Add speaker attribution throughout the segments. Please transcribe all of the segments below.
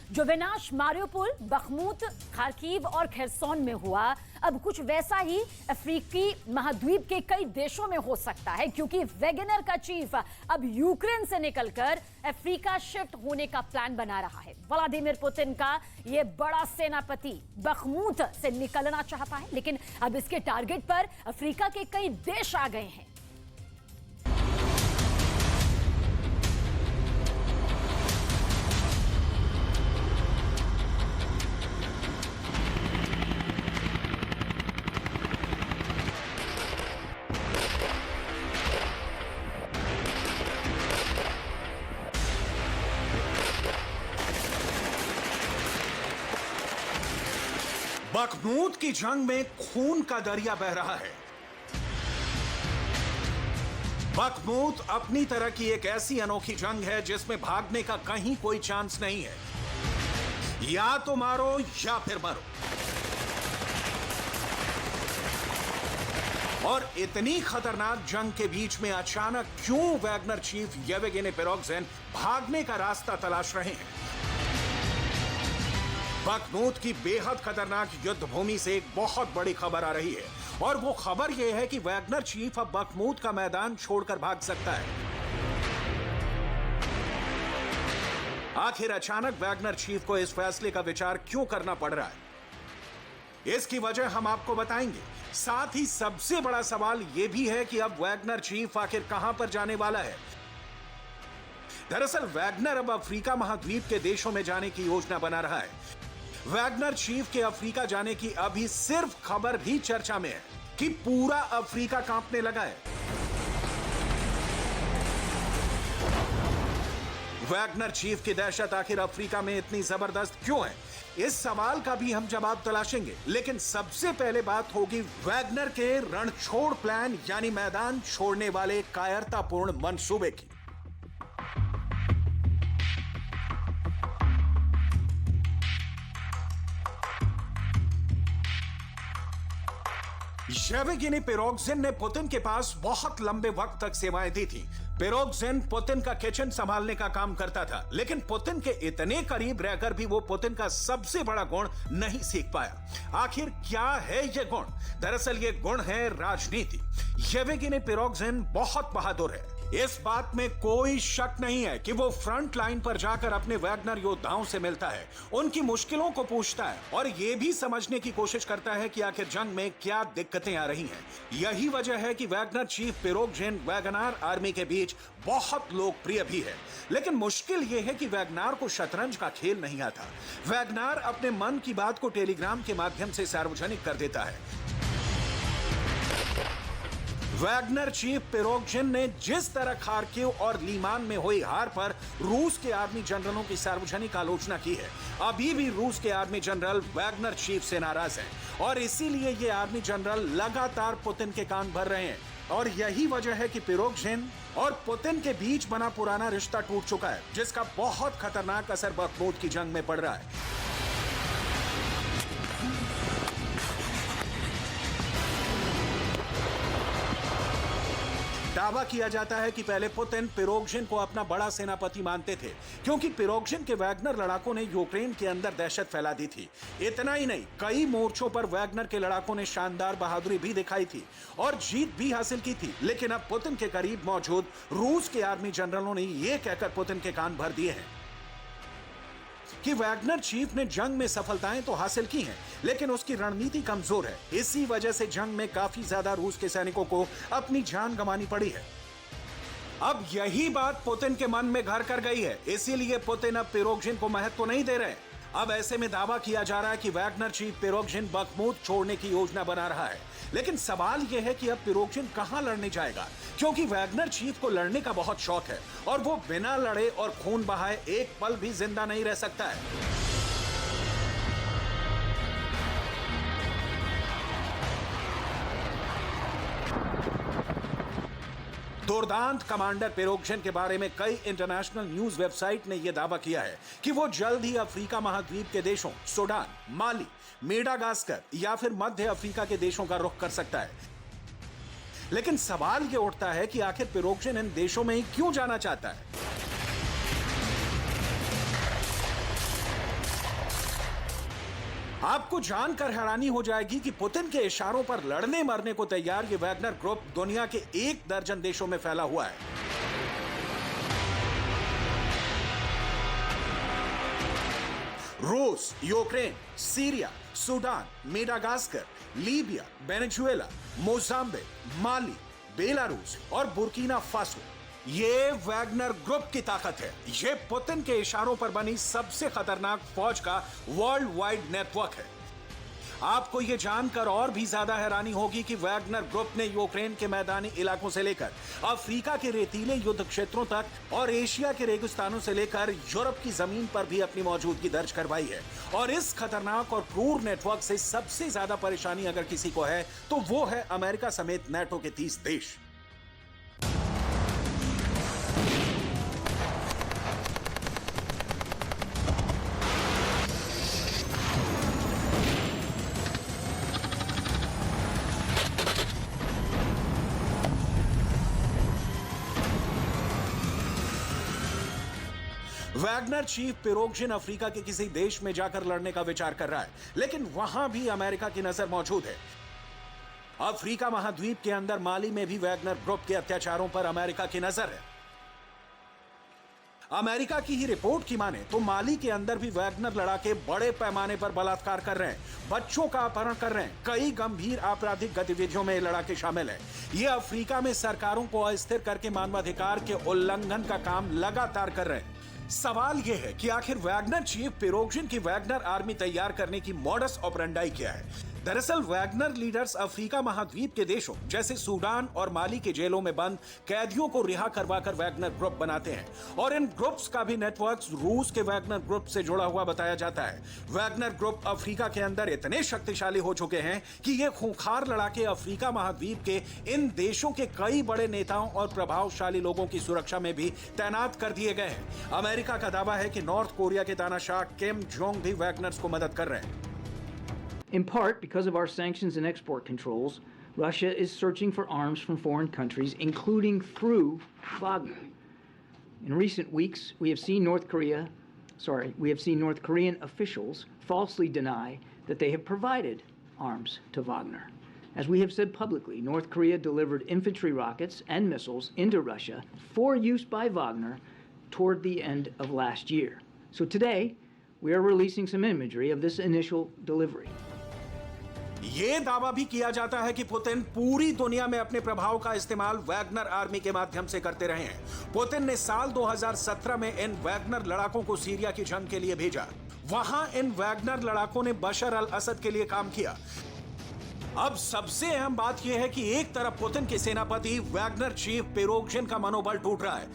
Speaker 1: जो विनाश Mariupol, Bakhmut, Kharkiv और खेरसोन में हुआ, अब कुछ वैसा ही अफ्रीकी महाद्वीप के कई देशों में हो सकता है, क्योंकि वैगनर का चीफ अब यूक्रेन से निकलकर अफ्रीका शिफ्ट होने का प्लान बना रहा है। व्लादिमीर पुतिन का यह बड़ा सेनापति बखमूत से निकलना चाहता है, लेकिन अब इसके टारगेट पर अफ्रीका के कई देश आ गए हैं।
Speaker 2: बखमूत की जंग में खून का दरिया बह रहा है। बखमूत अपनी तरह की एक ऐसी अनोखी जंग है जिसमें भागने का कहीं कोई चांस नहीं है। या तो मारो या फिर मरो। और इतनी खतरनाक जंग के बीच में अचानक क्यों वैगनर चीफ येवगेनी प्रिगोजिन भागने का रास्ता तलाश रहे हैं? बखमूत की बेहद खतरनाक युद्ध भूमि से एक बहुत बड़ी खबर आ रही है, और वो खबर यह है कि वैगनर चीफ अब बखमूत का मैदान छोड़कर भाग सकता है। आखिर अचानक वैगनर चीफ को इस फैसले का विचार क्यों करना पड़ रहा है, इसकी वजह हम आपको बताएंगे। साथ ही सबसे बड़ा सवाल यह भी है कि अब वैगनर चीफ आखिर कहां पर जाने वाला है। दरअसल वैगनर अब अफ्रीका महाद्वीप के देशों में जाने की योजना बना रहा है। वैगनर चीफ के अफ्रीका जाने की अभी सिर्फ खबर भी चर्चा में है कि पूरा अफ्रीका कांपने लगा है। वैगनर चीफ की दहशत आखिर अफ्रीका में इतनी जबरदस्त क्यों है, इस सवाल का भी हम जवाब तलाशेंगे। लेकिन सबसे पहले बात होगी वैगनर के रणछोड़ प्लान यानी मैदान छोड़ने वाले कायरतापूर्ण मंसूबे की। येवगेनी प्रिगोजिन ने पुतिन के पास बहुत लंबे वक्त तक सेवाएं दी थी। प्रिगोजिन पुतिन का किचन संभालने का काम करता था, लेकिन पुतिन के इतने करीब रहकर भी वो पुतिन का सबसे बड़ा गुण नहीं सीख पाया। आखिर क्या है ये गुण? दरअसल ये गुण है राजनीति। येवगेनी प्रिगोजिन बहुत बहादुर है, इस बात में कोई शक नहीं है कि वो फ्रंट लाइन पर जाकर अपने वैगनर योद्धाओं से मिलता है, उनकी मुश्किलों को पूछता है और ये भी समझने की कोशिश करता है कि आखिर जंग में क्या दिक्कतें आ रही हैं। यही वजह है कि Wagner chief Prigozhin Wagner army के बीच बहुत लोकप्रिय भी है। लेकिन मुश्किल यह है कि वैगनर को शतरंज का खेल नहीं आता। वैगनर अपने मन की बात को टेलीग्राम के माध्यम से सार्वजनिक कर देता है। वैगनर चीफ प्रिगोजिन ने जिस तरह खार्किव और लीमान में हुई हार पर रूस के आर्मी जनरलों की सार्वजनिक आलोचना की है, अभी भी रूस के आर्मी जनरल वैगनर चीफ से नाराज हैं और इसीलिए ये आर्मी जनरल लगातार पुतिन के कान भर रहे हैं। और यही वजह है कि प्रिगोजिन और पुतिन के बीच बना पुराना रिश्ता टूट चुका है, जिसका बहुत खतरनाक असर बखमूत की जंग में पड़ रहा है। दावा किया जाता है कि पहले पुतिन प्रिगोजिन को अपना बड़ा सेनापति मानते थे, क्योंकि प्रिगोजिन के वैगनर लड़ाकों ने यूक्रेन के अंदर दहशत फैला दी थी। इतना ही नहीं, कई मोर्चों पर वैगनर के लड़ाकों ने शानदार बहादुरी भी दिखाई थी और जीत भी हासिल की थी। लेकिन अब पुतिन के करीब मौजूद रूस के आर्मी जनरलों ने यह कहकर पुतिन के कान भर दिए हैं कि वैगनर चीफ ने जंग में सफलताएं तो हासिल की हैं, लेकिन उसकी रणनीति कमजोर है। इसी वजह से जंग में काफी ज्यादा रूस के सैनिकों को अपनी जान गंवानी पड़ी है। अब यही बात पुतिन के मन में घर कर गई है, इसीलिए पुतिन अब प्रिगोजिन को महत्व नहीं दे रहे। अब ऐसे में दावा किया जा रहा है कि वैगनर चीफ प्रिगोजिन बखमूत छोड़ने की योजना बना रहा है। लेकिन सवाल यह है कि अब प्रिगोजिन कहां लड़ने जाएगा, क्योंकि वैगनर चीफ को लड़ने का बहुत शौक है और वो बिना लड़े और खून बहाए एक पल भी जिंदा नहीं रह सकता है। दुर्दांत कमांडर प्रिगोजिन के बारे में कई इंटरनेशनल न्यूज वेबसाइट ने यह दावा किया है कि वो जल्द ही अफ्रीका महाद्वीप के देशों सूडान, माली, मेडागास्कर या फिर मध्य अफ्रीका के देशों का रुख कर सकता है। लेकिन सवाल यह उठता है कि आखिर प्रिगोजिन इन देशों में ही क्यों जाना चाहता है। आपको जानकर हैरानी हो जाएगी कि पुतिन के इशारों पर लड़ने मरने को तैयार ये वैगनर ग्रुप दुनिया के 1 दर्जन देशों में फैला हुआ है। रूस, Ukraine, Syria, Sudan, Madagascar, Libya, Venezuela, Mozambique, Mali, Belarus और बुर्किना फासो, ये वैगनर ग्रुप की ताकत है। ये पुतिन के इशारों पर बनी सबसे खतरनाक फौज का वर्ल्ड वाइड नेटवर्क है। आपको ये जानकर और भी ज्यादा हैरानी होगी कि वैगनर ग्रुप ने यूक्रेन के मैदानी इलाकों से लेकर अफ्रीका के रेतीले युद्ध क्षेत्रों तक और एशिया के रेगिस्तानों से लेकर यूरोप की जमीन पर भी अपनी मौजूदगी दर्ज करवाई है। और इस खतरनाक और क्रूर नेटवर्क से सबसे ज्यादा परेशानी अगर किसी को है तो वो है अमेरिका समेत नाटो के 30 देश। वैगनर चीफ पिरोगजिन अफ्रीका के किसी देश में जाकर लड़ने का विचार कर रहा है, लेकिन वहां भी अमेरिका की नजर मौजूद है। अफ्रीका महाद्वीप के अंदर माली में भी वैगनर ग्रुप के अत्याचारों पर अमेरिका की नजर है। अमेरिका की ही रिपोर्ट की माने तो माली के अंदर भी वैगनर लड़ाके बड़े पैमाने पर बलात्कार कर रहे हैं, बच्चों का अपहरण कर रहे हैं, कई गंभीर आपराधिक गतिविधियों में लड़ाके शामिल हैं। ये अफ्रीका में सरकारों को अस्थिर करके मानवाधिकार के उल्लंघन का काम लगातार कर रहे हैं। सवाल यह है कि आखिर वैगनर चीफ पिरोगजिन की वैगनर आर्मी तैयार करने की मॉडस ऑपरेंडाई क्या है। दरअसल वैगनर लीडर्स अफ्रीका महाद्वीप के देशों जैसे सूडान और माली के जेलों में बंद कैदियों को रिहा करवाकर वैगनर ग्रुप बनाते हैं और इन ग्रुप्स का भी नेटवर्क रूस के वैगनर ग्रुप से जुड़ा हुआ बताया जाता है। वैगनर ग्रुप अफ्रीका के अंदर इतने शक्तिशाली हो चुके हैं कि ये खूंखार लड़ाके अफ्रीका महाद्वीप के इन देशों के कई बड़े नेताओं और प्रभावशाली लोगों की सुरक्षा में भी तैनात कर दिए गए हैं। अमेरिका का दावा है कि नॉर्थ कोरिया के तानाशाह किम जोंग भी वैगनर्स को मदद कर रहे हैं।
Speaker 3: In part, because of our sanctions and export controls, Russia is searching for arms from foreign countries, including through Wagner. In recent weeks, we have seen North Korean officials falsely deny that they have provided arms to Wagner. As we have said publicly, North Korea delivered infantry rockets and missiles into Russia for use by Wagner toward the end of last year. So today, we are releasing some imagery of this initial delivery.
Speaker 2: ये दावा भी किया जाता है कि Putin पूरी दुनिया में अपने प्रभाव का इस्तेमाल वैगनर आर्मी के माध्यम से करते रहे हैं। पुतिन ने साल 2017 में इन वैगनर लड़ाकों को सीरिया की जंग के लिए भेजा। वहां इन वैगनर लड़ाकों ने बशर अल असद के लिए काम किया। अब सबसे अहम बात यह है कि एक तरफ पुतिन के सेनापति वैगनर चीफ पिरोगजिन का मनोबल टूट रहा है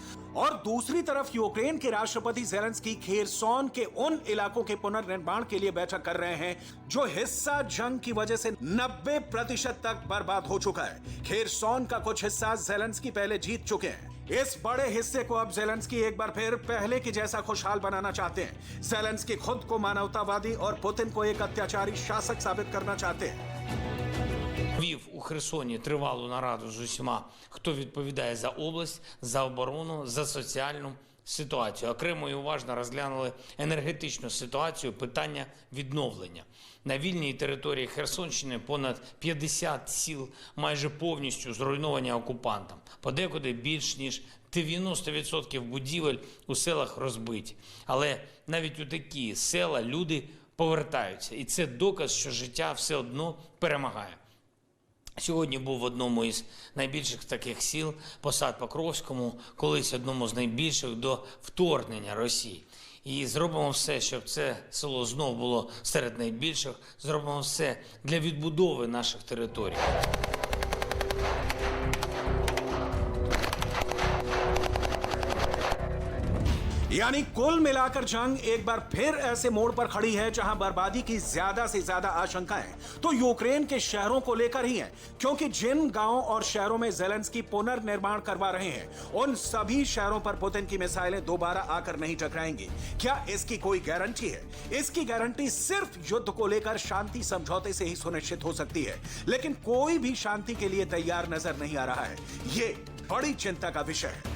Speaker 2: और दूसरी तरफ यूक्रेन के राष्ट्रपति ज़ेलेंस्की खेरसोन के उन इलाकों के पुनर्निर्माण के लिए बैठक कर रहे हैं जो हिस्सा जंग की वजह से 90% तक बर्बाद हो चुका है। खेरसोन का कुछ हिस्सा ज़ेलेंस्की पहले जीत चुके हैं। इस बड़े हिस्से को अब ज़ेलेंस्की एक बार फिर पहले की जैसा खुशहाल बनाना चाहते हैं। ज़ेलेंस्की खुद को मानवतावादी और पुतिन को एक अत्याचारी शासक साबित करना चाहते हैं।
Speaker 4: Вів у Херсоні тривалу нараду з усіма, хто відповідає за область, за оборону, за соціальну ситуацію. Окремо і уважно розглянули енергетичну ситуацію, питання відновлення. На вільній території Херсонщини понад 50 сіл майже повністю зруйновані окупантом. Подекуди більш ніж 90% будівель у селах розбиті. Але навіть у такі села люди повертаються. І це доказ, що життя все одно перемагає. Сьогодні був в одному із найбільших таких сіл, Посад Покровському, колись одному з найбільших до вторгнення Росії. І зробимо все, щоб це село знов було серед найбільших, зробимо все для відбудови наших територій.
Speaker 2: यानी कुल मिलाकर जंग एक बार फिर ऐसे मोड़ पर खड़ी है जहां बर्बादी की ज्यादा से ज्यादा आशंकाएं तो यूक्रेन के शहरों को लेकर ही हैं, क्योंकि जिन गांवों और शहरों में ज़ेलेंस्की पुनर्निर्माण करवा रहे हैं उन सभी शहरों पर पुतिन की मिसाइलें दोबारा आकर नहीं टकराएंगी। क्या इसकी कोई गारंटी है? इसकी गारंटी सिर्फ युद्ध को लेकर शांति समझौते से ही सुनिश्चित हो सकती है, लेकिन कोई भी शांति के लिए तैयार नजर नहीं आ रहा है। ये बड़ी चिंता का विषय है।